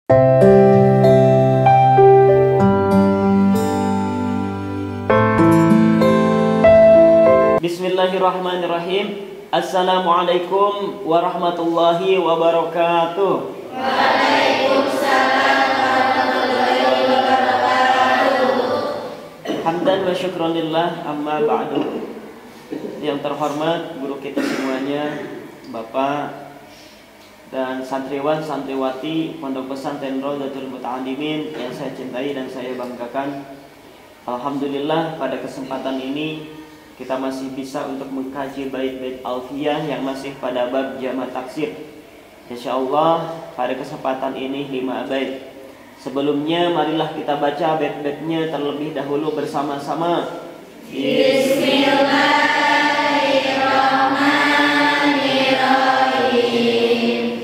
Bismillahirrahmanirrahim. Assalamualaikum warahmatullahi wabarakatuh. Waalaikumsalam warahmatullahi wabarakatuh. Hamdan wa syukranillah, amma ba'du. Yang terhormat guru kita semuanya, Bapak dan santriwan santriwati Pondok Pesantren Raudhatul Muta'allimin yang saya cintai dan saya banggakan. Alhamdulillah pada kesempatan ini kita masih bisa untuk mengkaji bait-bait alfiyah yang masih pada bab jamak taksir. Insyaallah pada kesempatan ini 5 bait. Sebelumnya marilah kita baca bait-baitnya terlebih dahulu bersama-sama. Bismillahirrahmanirrahim.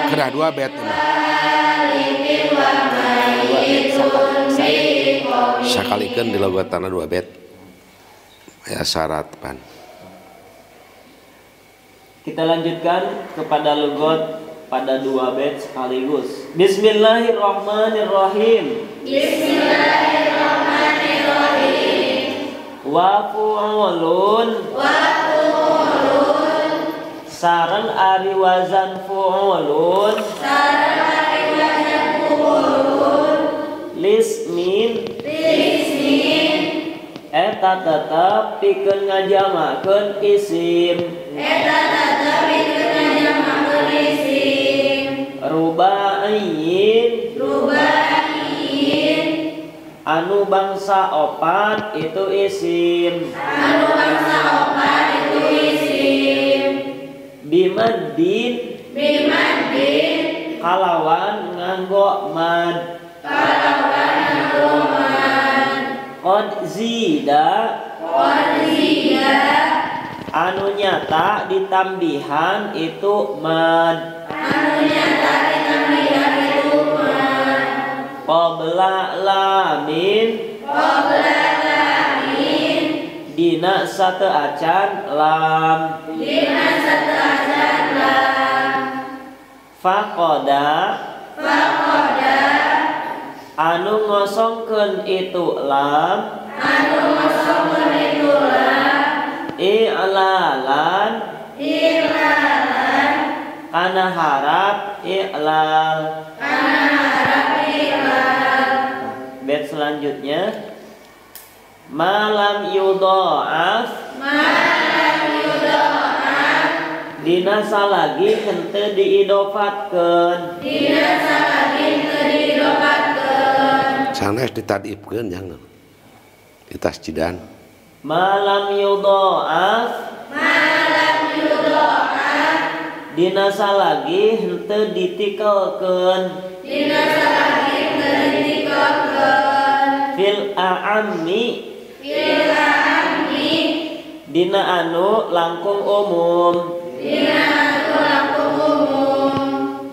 Kena 2 bet sakalikan di logat tanah 2 bet ya syarat pan. Kita lanjutkan kepada logot pada 2 bait sekaligus. Bismillahirrahmanirrahim. Bismillahirrahmanirrahim. Wa fu'ulun sareng ari wazan fu'ulun lismin eta tetep pikeun ngajamakeun isim ruba'iyyin anu bangsa 4 itu isim bimaddin kalawan nganggo mad qad zida anu nyata ditambihan itu mad qabla lamin dina sate acan lam faqada anu ngosongkeun itu lam i'lalan kana harap i'lal. Bait selanjutnya malam yudha'af dina salagi henteu diidofatkeun sanes ditadifkeun jangan ditasjidan malam yudha'af dina salagi henteu ditikelkeun fil a'ammi dina anu langkung umum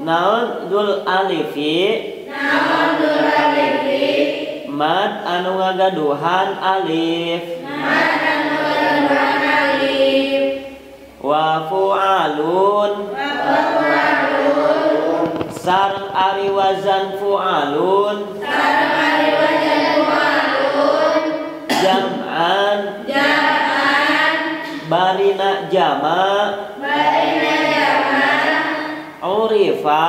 naon dul alifi mad anu ngagaduhan alif wa fu'alun sareng ari wazan fu'alun jam'an barina jama urifa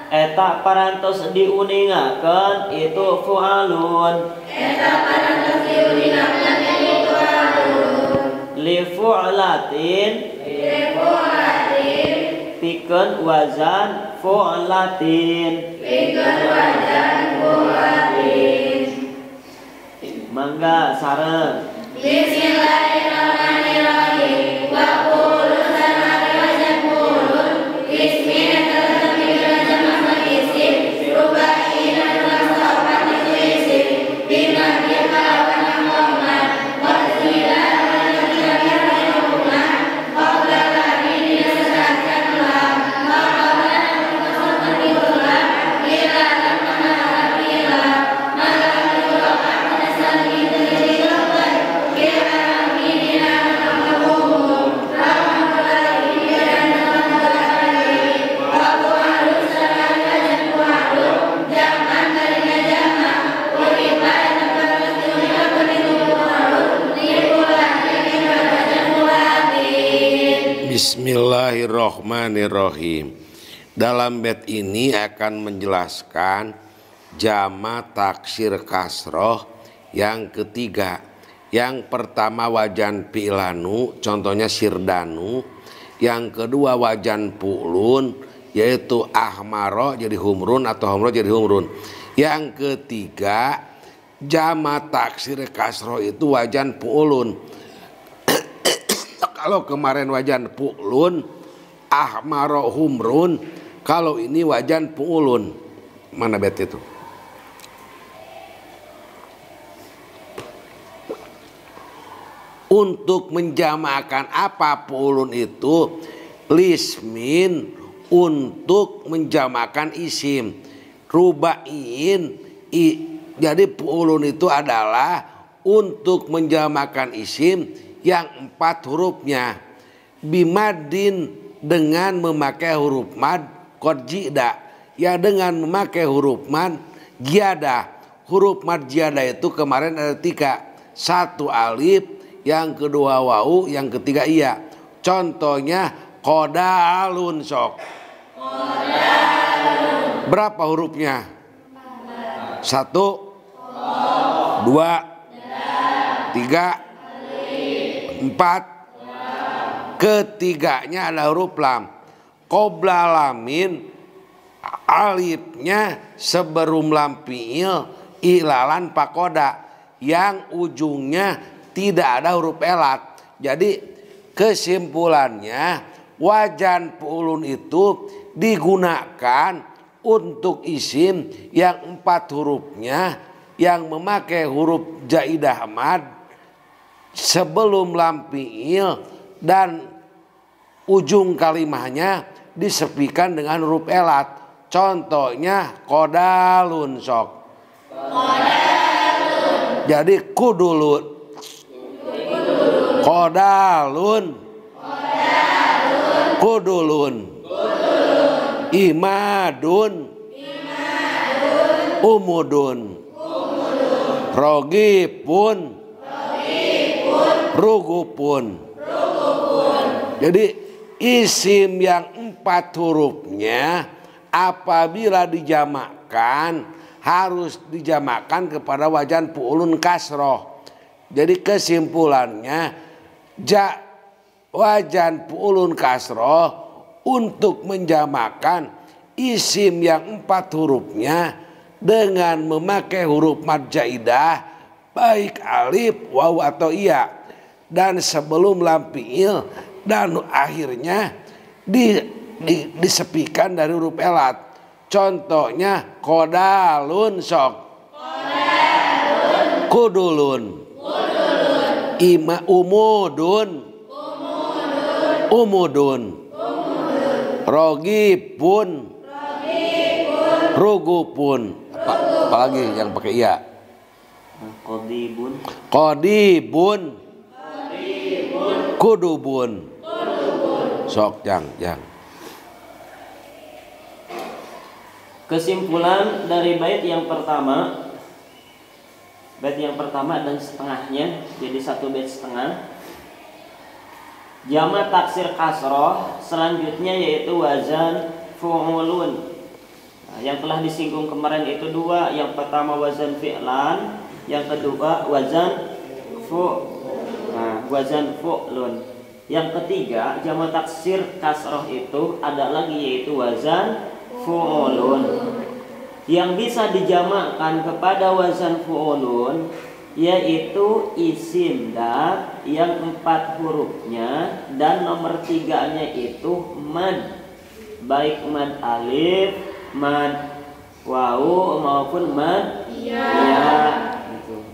eta parantos diuningakeun itu fu'alun fu'latin pikeun wazan fu'latin mangga sareng Bismillahirrahmanirrahim. Wa qulu sanari wajah qulun ismin tatami wajah mahmud isim rubaina wasafat itu isim bima dikalawan angkoman wasila wajah rahimah qabla lamin disesatkan ulang maqabla nasabkan ulang ila lamana ila maka diulok akan saling dilakukan ila minina namakum rahmatullahi dan rahmatullahi aku harus salah dan kuharus jangan kalinya jangan uriman tempat dunia penuh harus dipulang ini baca kuatin. Bismillahirrohmanirrohim. Dalam bait ini akan menjelaskan jama taksir kasroh yang ketiga. Yang pertama wajan fi'lanu, contohnya sirdanu. Yang kedua wajan pu'lun, yaitu ahmaro jadi humrun atau humro jadi humrun. Yang ketiga jama taksir kasroh itu wajan pu'lun. Kalau kemarin wajan pu'lun ahmaro humrun, kalau ini wajan pu'lun. Mana bait itu? Untuk menjamakan apa pu'lun itu? Lismin, untuk menjamakan isim. Rubain, jadi pu'lun itu adalah untuk menjamakan isim yang 4 hurufnya. Bimadin, dengan memakai huruf mad qad jida, ya dengan memakai huruf mad jiadah. Huruf mad jiadah itu kemarin ada 3, 1 alif, yang kedua wawu, yang ketiga iya. Contohnya qodalun sok. Berapa hurufnya? 1, 2, 3, 4. Ketiganya ada huruf lam. Qobla lamin, alifnya sebelum lam fi'il ilalan pakoda, yang ujungnya tidak ada huruf elat. Jadi kesimpulannya wajan pu'lun itu digunakan untuk isim yang 4 hurufnya yang memakai huruf jaidah mad sebelum lam fi'il dan ujung kalimahnya disepikan dengan huruf elat. Contohnya qodalun sok. Jadi kudulun. Qodalun, kudulun, imadun, umudun, rogipun, rugupun. Jadi isim yang 4 hurufnya apabila dijamakkan harus dijamakkan kepada wajan pu'lun kasroh. Jadi kesimpulannya wajan pu'lun kasroh untuk menjamakan isim yang 4 hurufnya dengan memakai huruf mad jaidah baik alif, waw atau iya, dan sebelum lam fi'il dan akhirnya disepikan dari huruf elat. Contohnya qodalun sok. Kudulun. Umudun, umudun, rogipun, rugupun. Apalagi yang pakai iya? Qodibun, Qodibun, kudubun. Sok jang. Kesimpulan dari bait yang pertama. Bait yang pertama dan setengahnya, jadi 1 bait setengah. Jama taksir kasroh selanjutnya yaitu wazan fu'ulun. Nah, yang telah disinggung kemarin itu 2. Yang pertama wazan fi'lan, yang kedua wazan Nah, wazan fu'lun. Yang ketiga, jamak taksir kasroh itu ada lagi, yaitu wazan fu'ulun. Yang bisa dijamakkan kepada wazan fu'ulun yaitu isim dat yang 4 hurufnya dan nomor 3-nya itu mad, baik mad alif, mad wawu maupun mad ya gitu.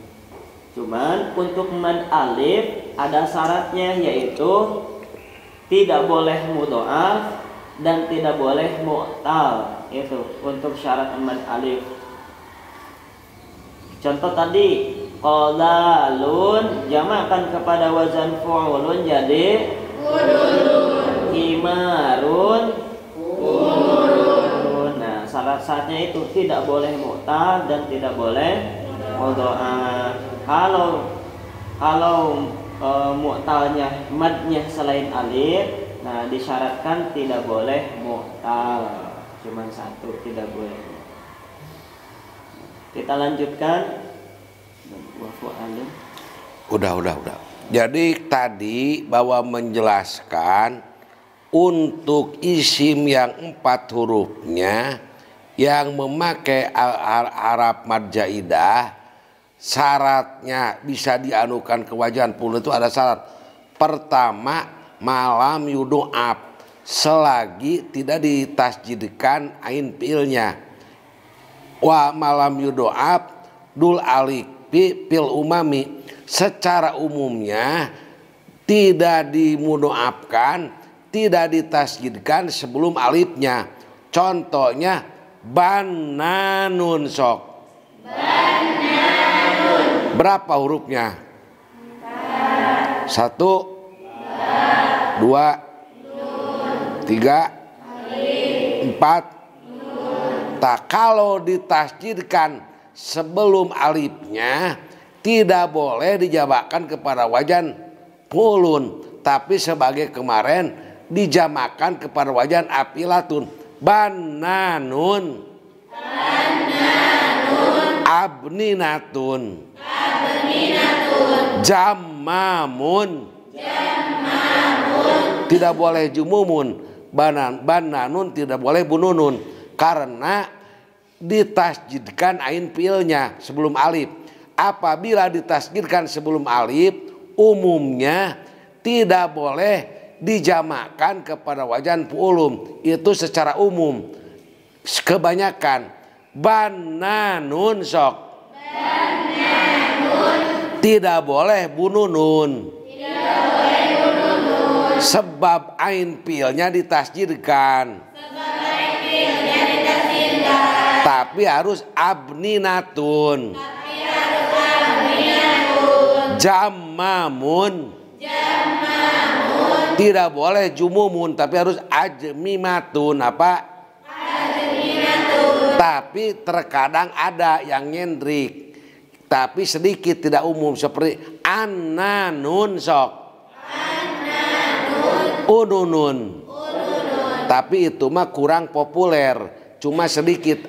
Cuman untuk mad alif ada syaratnya, yaitu tidak boleh mudhoaf dan tidak boleh mu'tal. Itu untuk syarat mad alif. Contoh tadi qalalun jamakkan kepada wazan fu'ulun jadi qululun, himarun qululun. Nah, syarat-syaratnya itu tidak boleh mu'tal dan tidak boleh mudhoaf. Kalau mu'talnya madnya selain alif, nah disyaratkan tidak boleh mu'tal, cuman satu, tidak boleh. Kita lanjutkan. Udah. Jadi tadi bahwa menjelaskan untuk isim yang 4 hurufnya yang memakai Arab mad jaidah, syaratnya bisa dianukan kewajiban puluh itu ada syarat. Pertama, malam yudu'ab, selagi tidak ditasjidkan ain fi'ilnya. Wa malam yudu'ab dul alik fil umami, secara umumnya tidak dimudoafkan, tidak ditasjidkan sebelum alifnya. Contohnya bananun sok. Bananun. Berapa hurufnya? 1, 2, 3, 4. Tak, kalau ditasjidkan sebelum alifnya tidak boleh dijamakkan kepada wajan pulun, tapi sebagai kemarin dijamakkan kepada wajan apilatun. Bananun, abninatun, jammamun, tidak boleh jumumun. Bananun tidak boleh bununun karena ditasjidkan ain fi'ilnya sebelum alif. Apabila ditasjidkan sebelum alif, umumnya tidak boleh dijamakkan kepada wajan fu'ulun. Itu secara umum. Kebanyakan bananun sok. Bananun. Tidak boleh bununun. Sebab ain fi'ilnya ditasjidkan. Tapi harus abninatun. Jammamun. Tidak boleh jumumun, tapi harus ajmimatun. Apa? Ajmimatun. Tapi terkadang ada yang nyendrik, tapi sedikit, tidak umum, seperti annanun sok. Ununun. Tapi itu mah kurang populer. Cuma sedikit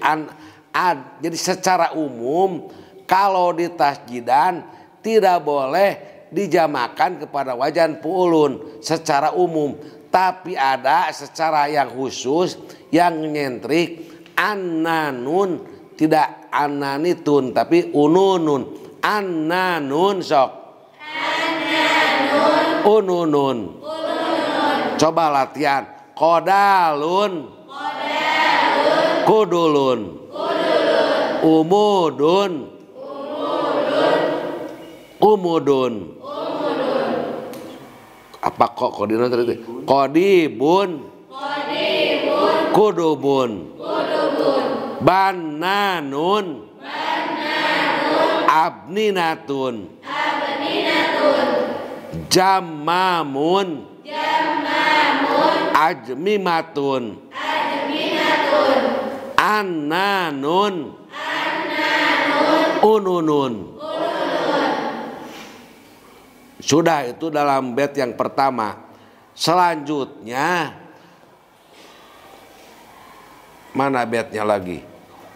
jadi secara umum kalau ditasjidan tidak boleh dijamakan kepada wajan fu'ulun secara umum, tapi ada secara yang khusus yang nyentrik annanun, tidak annanitun tapi ununun. Annanun sok. Annanun. Ununun. Coba latihan. Qodalun. Kudulun. Umudun. Umudun. Apa kok kodina tadi? Kodibun. Kudubun. Bananun. Abninatun. Jammamun. Ajmimatun. Annanun. Ununun. Sudah, itu dalam bait yang pertama. Selanjutnya mana baitnya lagi?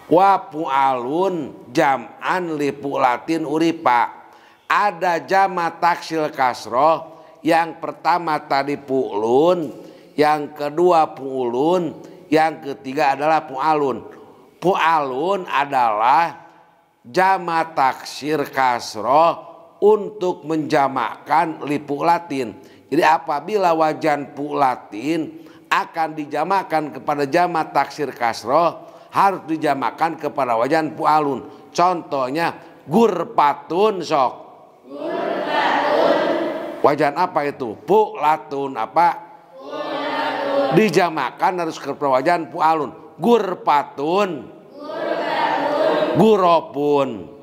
Wa pu'alun jam'an li pu'latin uripa. ada jamak taksil kasroh. Yang pertama tadi pu'lun, yang kedua pu'ulun, yang ketiga adalah pu'alun. Pu'alun adalah jamak taksir kasroh untuk menjamakkan li pu'latin. Jadi apabila wajan pu'latin akan dijamakkan kepada jamak taksir kasroh, harus dijamakkan kepada wajan pu'alun. Contohnya gurpatun sok. Wajan apa itu? Pu'latun apa? Dijamakkan harus kepada wajan pu'alun. Gurpatun, guropun.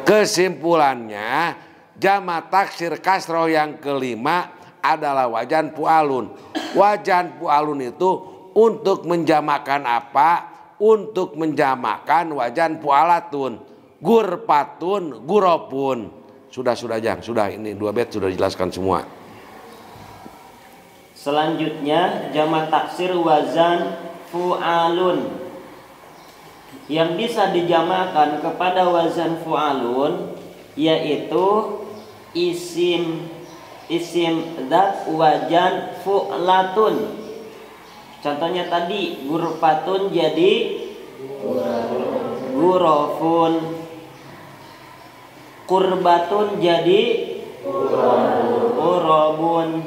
Kesimpulannya jamak taksir kasroh yang kelima adalah wajan pu'alun. Wajan pu'alun itu untuk menjamakkan apa? Untuk menjamakkan wajan pu'alatun. Gurpatun, guropun. Sudah Jang, sudah ini 2 bait sudah dijelaskan semua. Selanjutnya jamak taksir wazan fu'alun. Yang bisa dijamakkan kepada wazan fu'alun yaitu isim dzat wajan fu'latun. Contohnya tadi gurfatun jadi gurofun, kurbatun jadi urobun.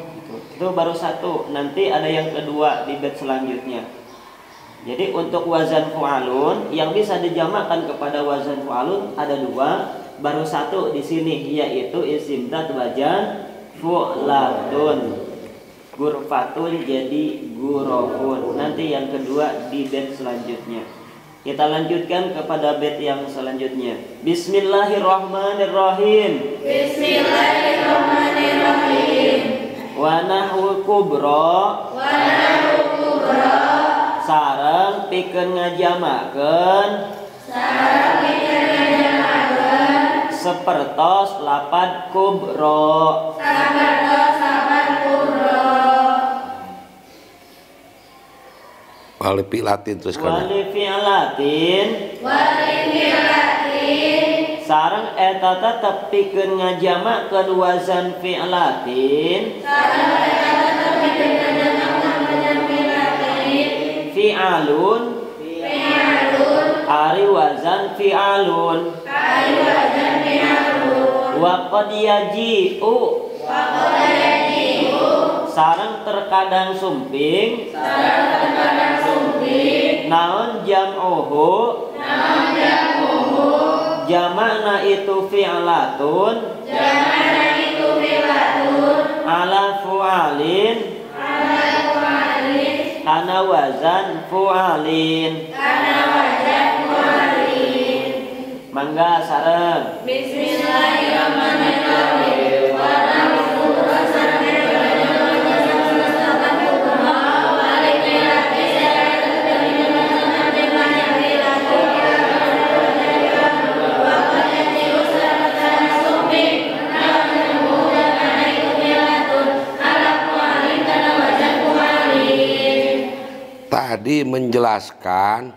Itu baru satu, nanti ada yang kedua di bait selanjutnya. Jadi untuk wazan fu'alun yang bisa dijamakkan kepada wazan fu'alun ada 2, baru satu di sini yaitu isim dzat wajan fu'latun. Gurfatun jadi gurofun. Nanti yang kedua di bait selanjutnya. Kita lanjutkan kepada bait yang selanjutnya. Bismillahirrahmanirrahim. Bismillahirrahmanirrahim. Wa nahwu kubra. Sareng pikeun ngajamakeun. Sapertos lapad kubra. Wali fi'latin terus kan. Wali fi'latin. Sareng eta tetep pikeun ngajamakeun wazan fi'latin. Fi'alun. Ari wazan fi'alun. Wa qad yaji'u. Sareng terkadang sumping. Naon jam'uhu. Jamakna itu fi'latun. Ala fu'alin. Kana wazan fu'alin. Mangga sareng. Bismillahirrahmanirrahim. Tadi menjelaskan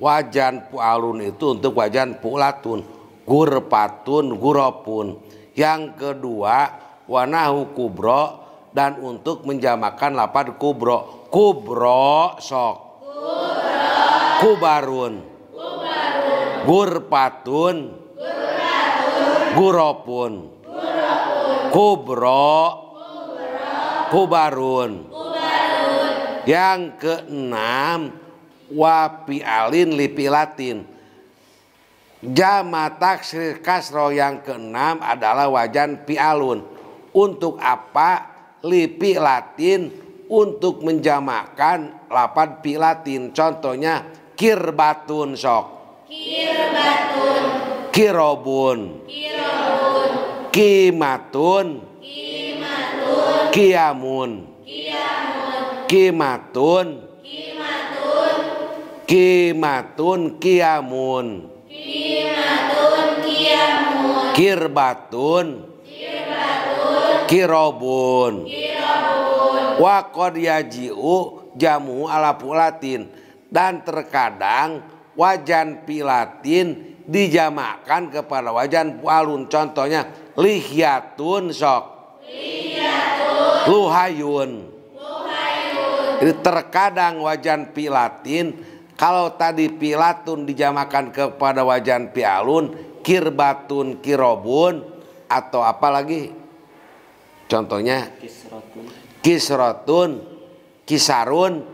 wajan pu'alun itu untuk wajan pu'latun, gurpatun, guropun. Yang kedua wanahu kubro, dan untuk menjamakan lapad kubro. Kubro sok. Kubarun. Gurpatun. Guropun. Kubro. Kubarun. Yang keenam wapi'alin lipilatin. Jamak taksir kasroh yang keenam adalah wajan pi'alun. Untuk apa? Lipilatin, untuk menjamakkan lapad pilatin. Contohnya kirbatun sok. Kirobun. Kimatun. Kiamun. Kimatun. Kiamun. Kirbatun. Kirobun. Wa qad yaji'u jamu ala pulatin, dan terkadang wajan pilatin dijamakan kepada wajan fu'alun. Contohnya lihyatun sok. Luhayun. Jadi terkadang wajan pilatin, kalau tadi pilatun dijamakan kepada wajan fi'alun, kirbatun, kirobun, atau apa lagi? Contohnya kisrotun, kisarun.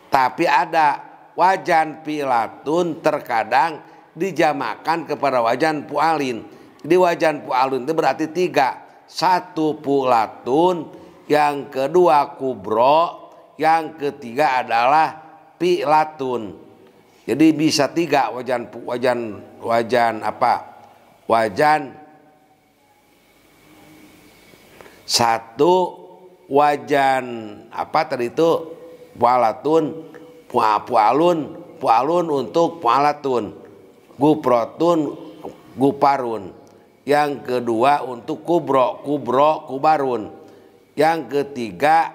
Tapi ada wajan pilatun terkadang dijamakan kepada wajan fu'alin. Di wajan fu'alun itu berarti 3. 1 pulatun, yang kedua kubro, yang ketiga adalah pilatun. Jadi bisa 3 wajan apa? Wajan 1 wajan apa tadi itu? Pualatun, pualun untuk pualatun, guprotun, guparun. Yang kedua untuk kubro, kubarun. Yang ketiga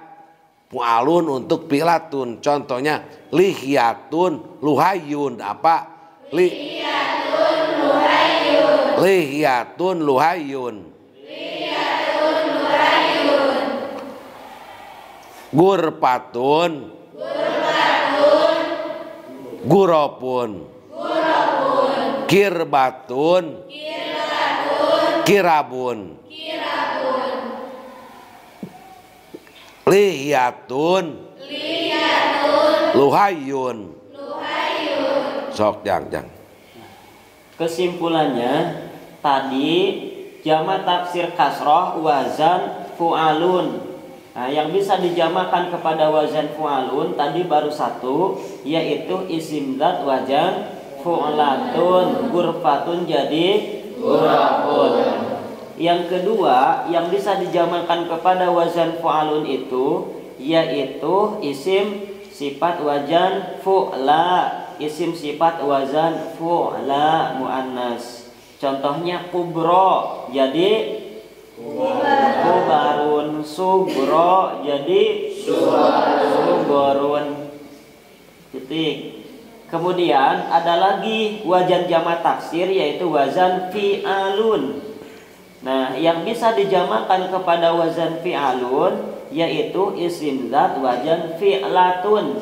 pualun untuk pilatun. Contohnya lihyatun, luhayun. Apa? Lihyatun luhayun. Lihyatun luhayun. Lihyatun luhayun. Gurpatun, guropun. Kirbatun, kirabun. Lihyatun, luhayun. Sok jang. Kesimpulannya tadi jamak taksir kasroh wazan fu'alun. Nah, yang bisa dijamakan kepada wazan fu'alun tadi baru 1, yaitu isim zat wazan fu'latun, gurfatun jadi gurafun. Yang kedua yang bisa dijamakan kepada wazan fu'alun itu yaitu isim sifat wazan fu'la, isim sifat wazan fu'la muannas. Contohnya kubro jadi kubarun, sugro jadi sugorun. Titik. Kemudian ada lagi wazan jamak taksir yaitu wazan fi'alun. Nah, yang bisa dijamakan kepada wazan fi'alun yaitu isim zat wazan fi'latun.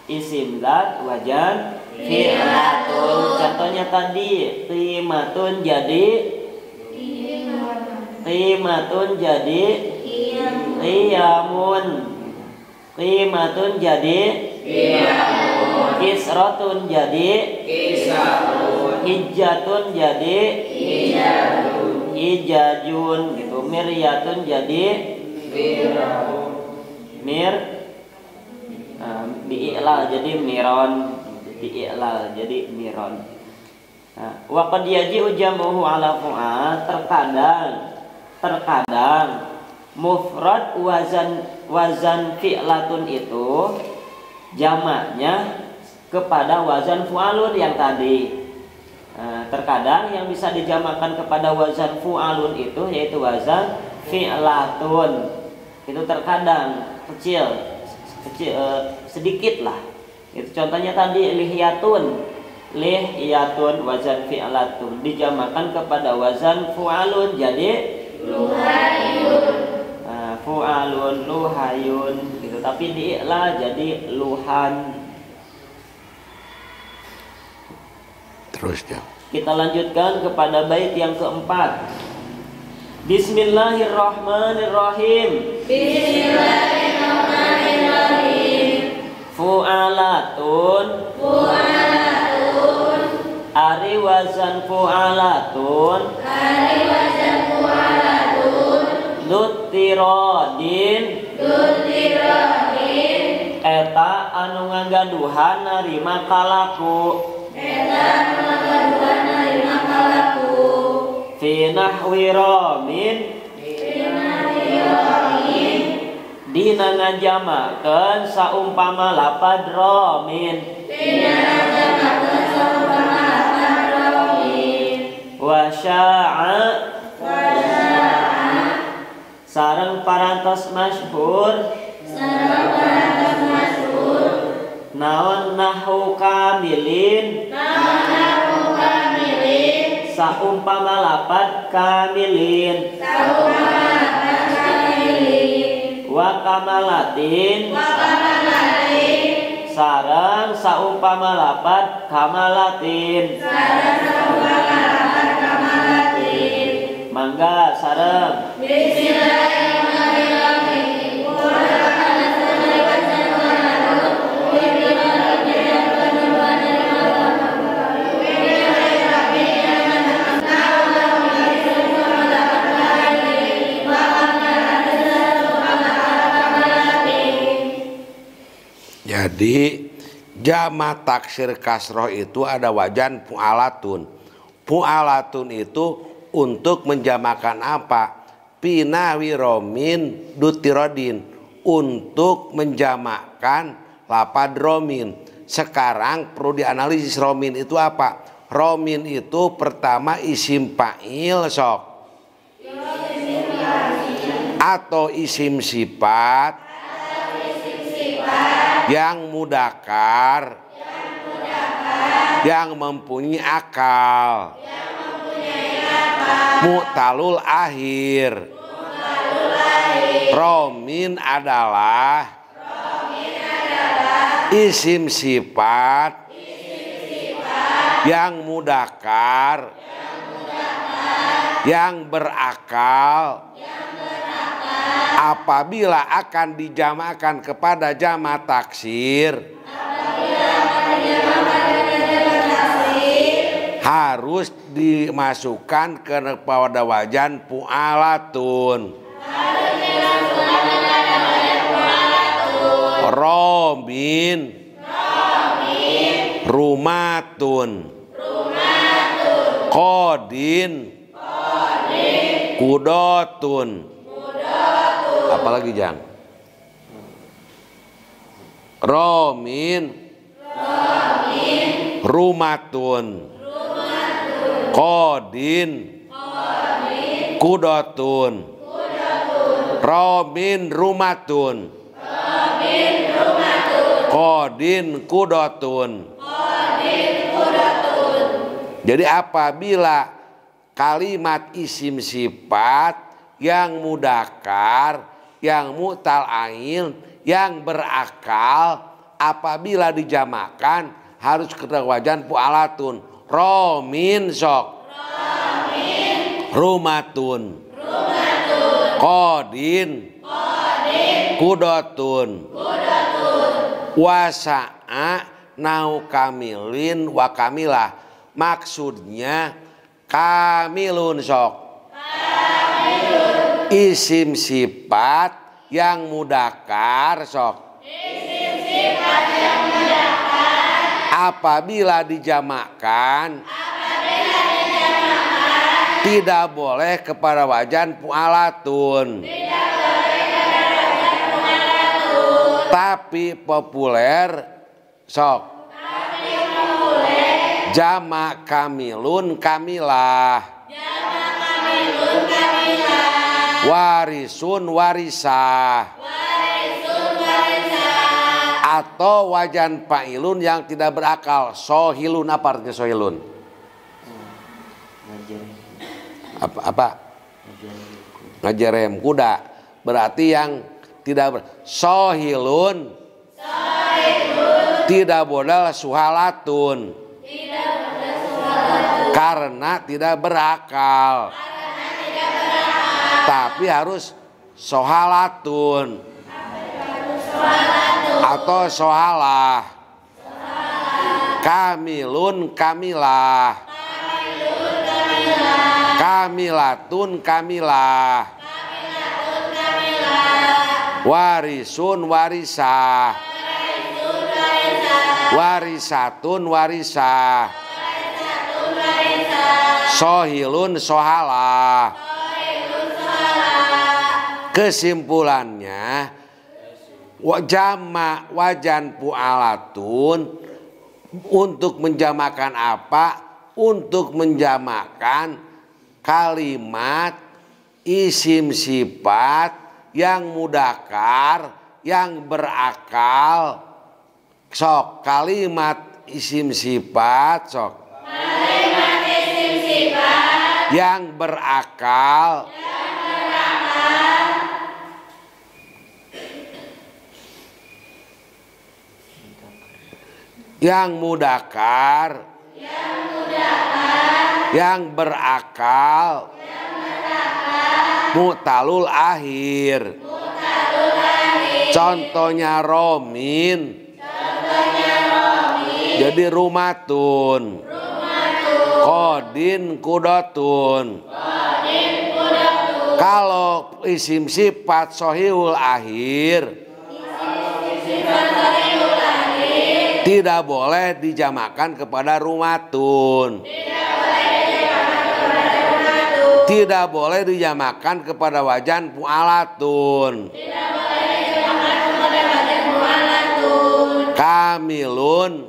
Isim zat wazan fi'latun. Contohnya tadi timatun jadi qiyamun. Qimatun jadi kisratun jadi hijjatun jadi hijajun gitu. Miryatun jadi bi'ilal jadi miron, bi'ilal jadi miron. Wa qad yaji'u jam'uhu ala fu'al. Terkadang mufrad wazan fi'latun itu jamaknya kepada wazan fu'alun yang tadi. Terkadang yang bisa dijamakan kepada wazan fu'alun itu yaitu wazan fi'latun. Itu terkadang kecil sedikit lah. Itu contohnya tadi lihyatun wazan fi'latun dijamakan kepada wazan fu'alun jadi luhayun. Fu'alun luhayun gitu, tapi di'la jadi luhan. Terus ya. Kita lanjutkan kepada bait yang keempat. Bismillahirrahmanirrahim. Bismillahirrahmanirrahim. Fu'alatun. Ari wazan fu'alatun. Dutirodin. Eta anu ngagaduhan narima kalaku. Fi nahwi ramin. Dina ngajamakeun saumpama lapad ramin. Wa sya'a sareng parantos masyhur. Naon nahu kamilin. saumpama lapad kamilin wa kamalatin sareng saumpama lapad kamalatin mangga sareng Jadi jamak taksir kasroh itu ada wajan pu'alatun. Pu'alatun itu untuk menjamakan apa? Pinawi romin dutirodin, untuk menjamakkan lapad romin. Sekarang perlu dianalisis romin itu apa? Romin itu pertama isim fa'il sok, atau isim sifat yang mudakar, yang mempunyai akal, mu'talul akhir. Romin adalah isim sifat yang mudakar, yang berakal, apabila akan dijamakkan kepada jamak taksir harus dimasukkan kepada wajan pu'alatun. Romin rumatun kodin kudotun. Apalagi Jang? Romin rumatun kodin kudotun. Romin rumatun kodin kudotun. Jadi apabila kalimat isim sifat yang mudakar, yang mu'tal ain, yang berakal, apabila dijamakkan harus ke wajan pu'alatun. Romin sok rumatun kodin kudotun wasa'a nau kamilin wa kamilah. Maksudnya kamilun sok isim sifat yang mudakar sok apabila dijamakkan tidak boleh kepada wajan pu'alatun, tapi populer sok jamak kamilun kamilah, warisun warisah, atau wajan fa'ilun yang tidak berakal. Sohilun, apa artinya sohilun? Apa? Ngajerem kuda. Berarti yang tidak sohilun tidak bodal suhalatun, karena tidak berakal. Tapi harus sohalatun atau sohalah. Kamilun kamilah, kamilatun kamilah, warisun warisah, warisatun warisah, sohilun sohalah. Kesimpulannya jamak wajan pu'alatun untuk menjamakan apa? Untuk menjamakan kalimat isim sifat yang mudakar, yang berakal. Sok kalimat isim sifat sok. Kalimat isim sifat yang berakal, yang mudakar, yang berakal, mu'talul akhir. Contohnya romin, jadi rumatun, kodin kudotun. Kalau isim sifat sohihul akhir tidak boleh dijamakan kepada rumatun, tidak boleh dijamakan kepada wajan fu'alatun. Kamilun,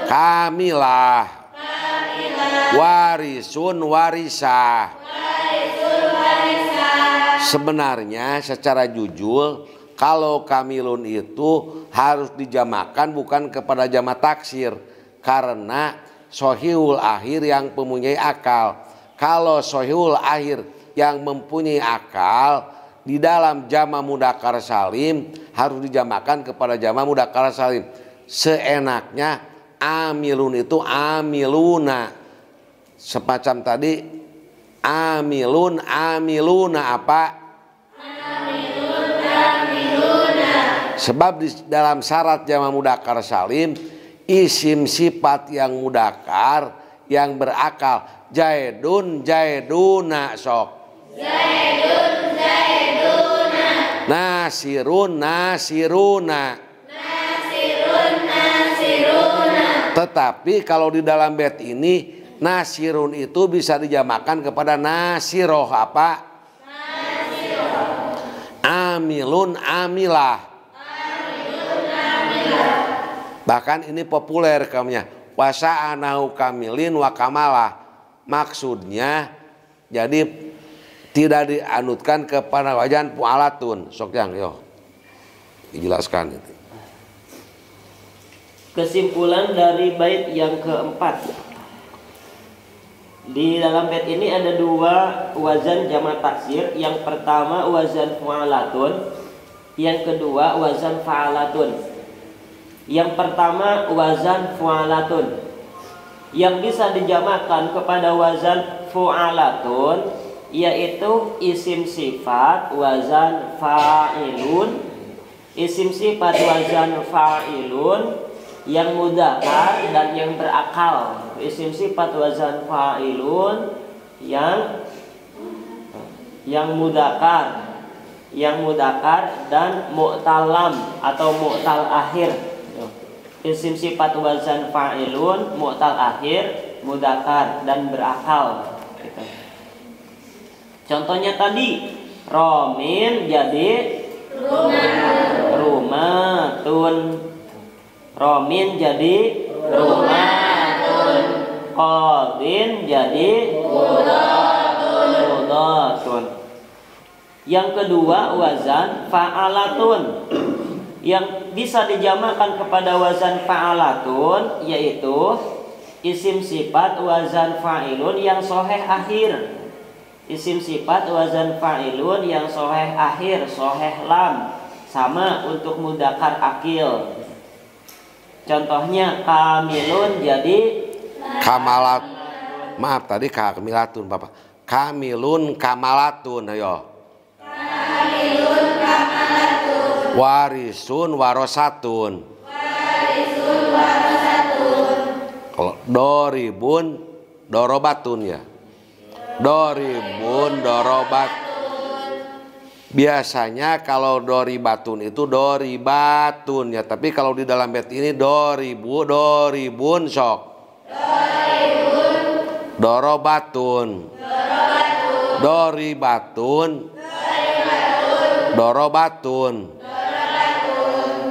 kamilah, warisun, warisah. Sebenarnya secara jujur kalau kamilun itu harus dijamakan bukan kepada jamak taksir, karena sohihul akhir yang mempunyai akal. Kalau sohihul akhir yang mempunyai akal di dalam jamak mudzakkar salim harus dijamakan kepada jamak mudzakkar salim. Seenaknya amilun itu amiluna, semacam tadi amilun amiluna apa? Sebab di dalam syarat jamak mudzakkar salim isim sifat yang mudzakkar yang berakal, jaidun jaiduna, sok Zaidun zaiduna, nasirun nasiruna. nasirun nasiruna. Tetapi kalau di dalam bait ini nasirun itu bisa dijamakan kepada nasiroh apa? Amilun amilah. Bahkan ini populer kamunya, wasa'anahu kamilin wa kamalah. Maksudnya jadi tidak dianutkan kepada wajan fu'alatun. Sok yang yo dijelaskan itu. Kesimpulan dari bait yang keempat. Di dalam bait ini ada dua wazan jamak taksir. Yang pertama wazan fu'alatun, yang kedua wazan fa'alatun. Yang pertama wazan fu'alatun, yang bisa dijamakan kepada wazan fu'alatun yaitu isim sifat wazan fa'ilun, isim sifat wazan fa'ilun yang mudzakkar dan yang berakal. Isim sifat wazan fa'ilun yang mudzakkar, dan mu'talam atau mu'tal akhir. Isim sifat wazan fa'ilun, mu'tal akhir, mudzakkar dan berakal. Gitu. Contohnya tadi romin jadi rumatun, romin jadi rumatun, qadin jadi qudatun. Yang kedua wazan fa'alatun, yang bisa dijamakan kepada wazan fa'alatun yaitu isim sifat wazan fa'ilun yang soheh akhir. Isim sifat wazan fa'ilun yang soheh akhir, soheh lam, sama untuk mudzakkar akil. Contohnya kamilun jadi Kamalat, maaf tadi kamilatun Bapak. Kamilun kamalatun, ayo. Kamilun kamalatun, Warisun warosatun. warisun warasatun, Kalau doribun dorobatun ya. Doribun dorobat. Biasanya kalau doribatun itu doribatun ya, tapi kalau di dalam bait ini doribun sok. Dorobatun. Doribatun. Dorobatun.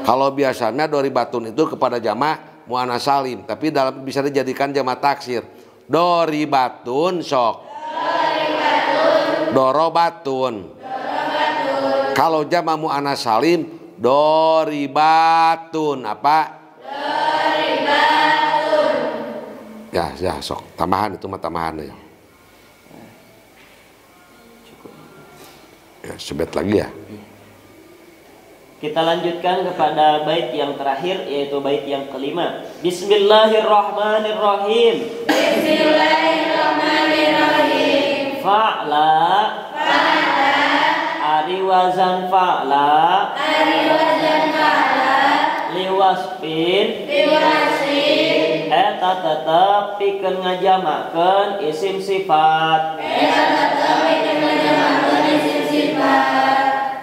Kalau biasanya doribatun itu kepada jamak muannas salim, tapi dalam bisa dijadikan jamak taksir. Doribatun sok. Dorobatun. Kalau jamak muannas salim doribatun apa? Ya, sok tambahan itu mah tambahan ya. Cukup. Ya, sebet lagi ya. Kita lanjutkan kepada bait yang terakhir, yaitu bait yang kelima. Bismillahirrahmanirrahim. Bismillahirrahmanirrahim. Fa'la ari wazan fa'la liwasfin eta tetep pikeun ngajamakeun isim sifat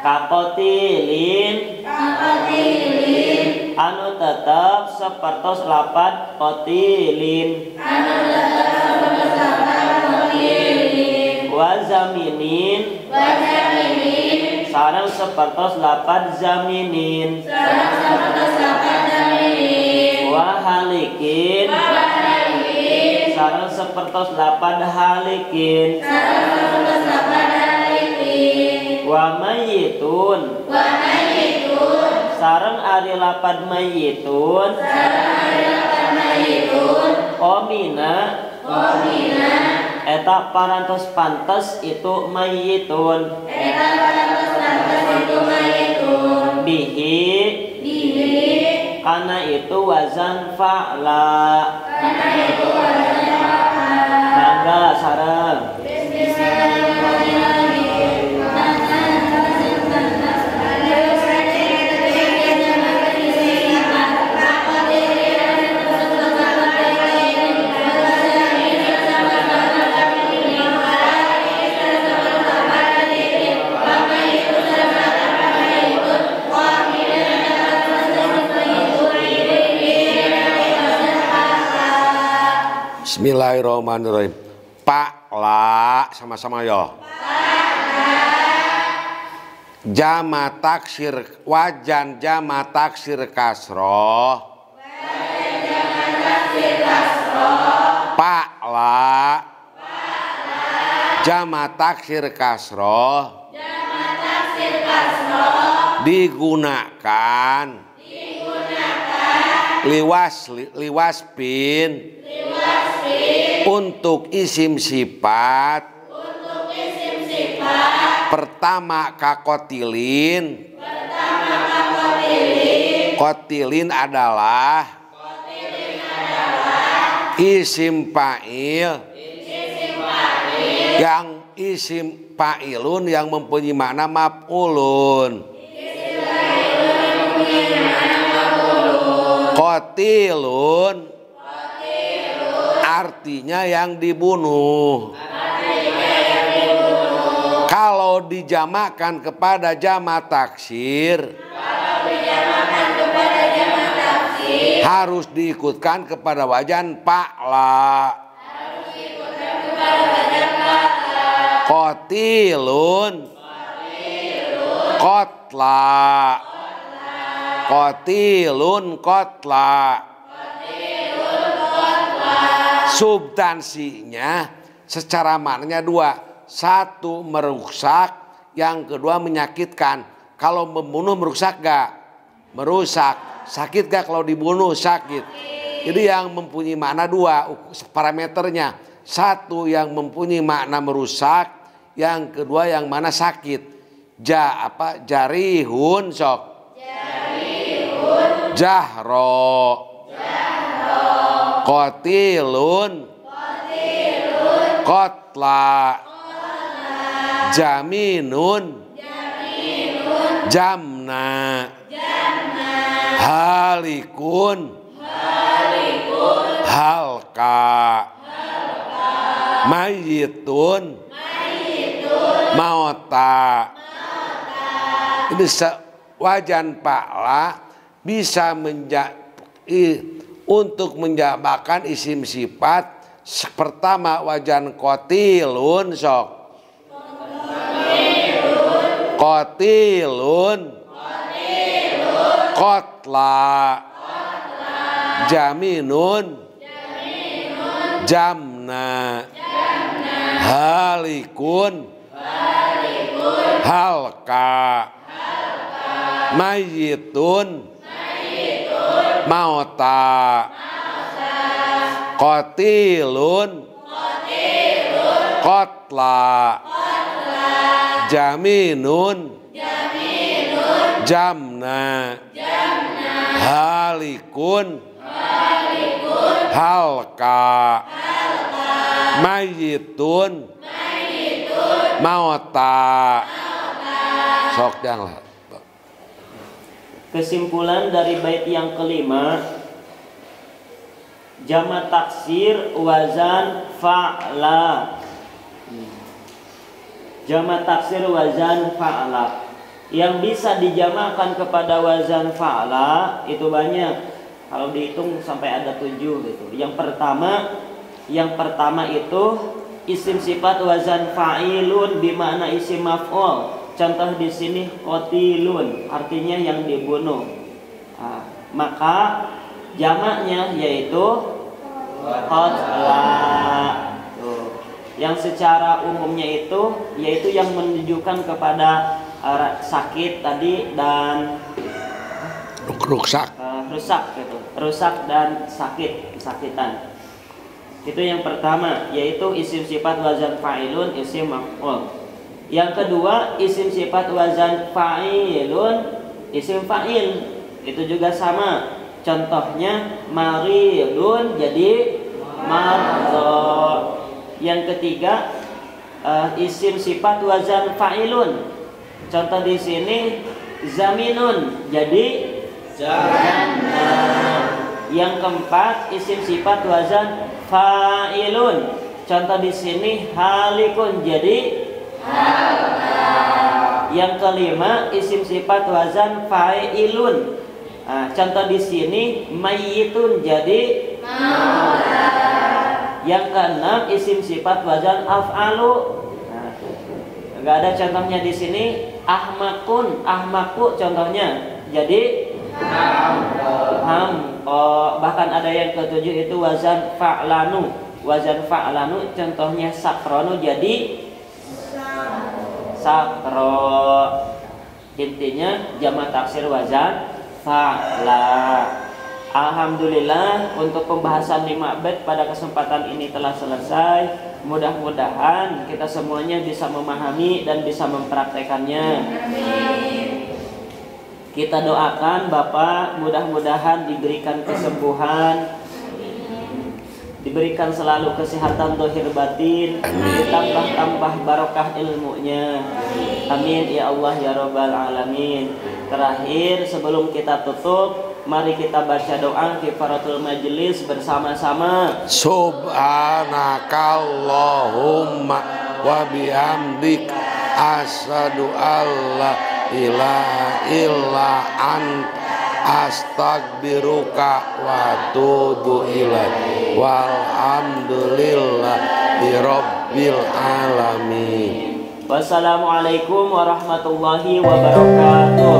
kakotilin anu tetep sapertos lapat kotilin wazaminin sareng sapertos lapat zaminin wahalikin sareng sapertos lapat halikin wa mayyitun sareng ari lapat mayyitun omina eta parantos pantes itu mayyitun bihi karena itu wazan fa'la mangga sareng Bismillahirrahmanirrahim. Pa'la sama-sama yo. Jama taksir wajan jama taksir kasroh. Pa'la jama taksir kasroh. Digunakan liwas bin untuk isim sifat pertama kakotilin. Kotilin adalah isim fa'il yang isim fa'ilun yang mempunyai makna maf'ulun. Kotilun artinya yang dibunuh. Kalau dijamakan kepada jama taksir, harus diikutkan kepada wajan pa'la. Kotilun kotla. Kotilun kotla. Substansinya secara maknanya dua. Satu merusak, yang kedua menyakitkan. Kalau membunuh merusak gak? Merusak. Sakit gak kalau dibunuh? Sakit. Jadi yang mempunyai makna dua parameternya. Satu yang mempunyai makna merusak, yang kedua yang mana sakit. Jarihun sok. Jahro. Kotilun kotla. Jaminun jamna. Halikun halka. Mayyitun mauta. Ini wajan pa'la bisa untuk menjamakkan isim sifat. Pertama wajan kotilun sok. Kotilun kotla. Jaminun jamna. Halikun halka. Mayyitun mauta. Qatilun. Qatla. Jaminun. Jamna. Halikun. Halka. Mayitun. Mauta. Sok jangan. Kesimpulan dari bait yang kelima, jamak taksir wazan fa'la. Jamak taksir wazan fa'la. Yang bisa dijamakan kepada wazan fa'la itu banyak. Kalau dihitung sampai ada 7 gitu. Yang pertama itu isim sifat wazan fa'ilun bimana isim maf'ul. Contoh di sini qatilun, artinya yang dibunuh. Nah, maka jamaknya yaitu qatla. Yang secara umumnya itu yaitu yang menunjukkan kepada sakit tadi dan rusak. Rusak gitu. Rusak dan sakitan. Itu yang pertama, yaitu isim sifat wazan fa'ilun isim maf'ul. Yang kedua, isim sifat wazan fa'ilun isim fa'il. Itu juga sama. Contohnya maridun jadi mardha. Yang ketiga, isim sifat wazan fa'ilun. Contoh di sini zaminun jadi janna. Yang keempat, isim sifat wazan fa'ilun. Contoh di sini halikun jadi yang kelima, isim sifat wazan fa'ilun. Nah, contoh di sini mayyitun jadi mauta. Yang keenam, isim sifat wazan af'alu. Nah, enggak ada contohnya di sini. Ahmakun, ahmaku contohnya jadi bahkan ada yang ketujuh itu wazan fa'lanu. Wazan fa'lanu contohnya sakronu jadi sakro. Intinya jamak taksir wazan fa'la. Alhamdulillah untuk pembahasan 5 bait pada kesempatan ini telah selesai. Mudah-mudahan kita semuanya bisa memahami dan bisa mempraktekannya. Amin. Kita doakan Bapak mudah-mudahan diberikan kesembuhan, diberikan selalu kesehatan zahir batin, ditambah-tambah barokah ilmunya. Amin ya Allah ya Rabbal alamin. Terakhir sebelum kita tutup, mari kita baca doa kifaratul majelis bersama-sama. Subhanakallahumma wa bihamdik asyhadu alla ilaha illa anta astaghfiruka wa atubu ilaik. Walhamdulillahi rabbil alamin. Wassalamualaikum warahmatullahi wabarakatuh.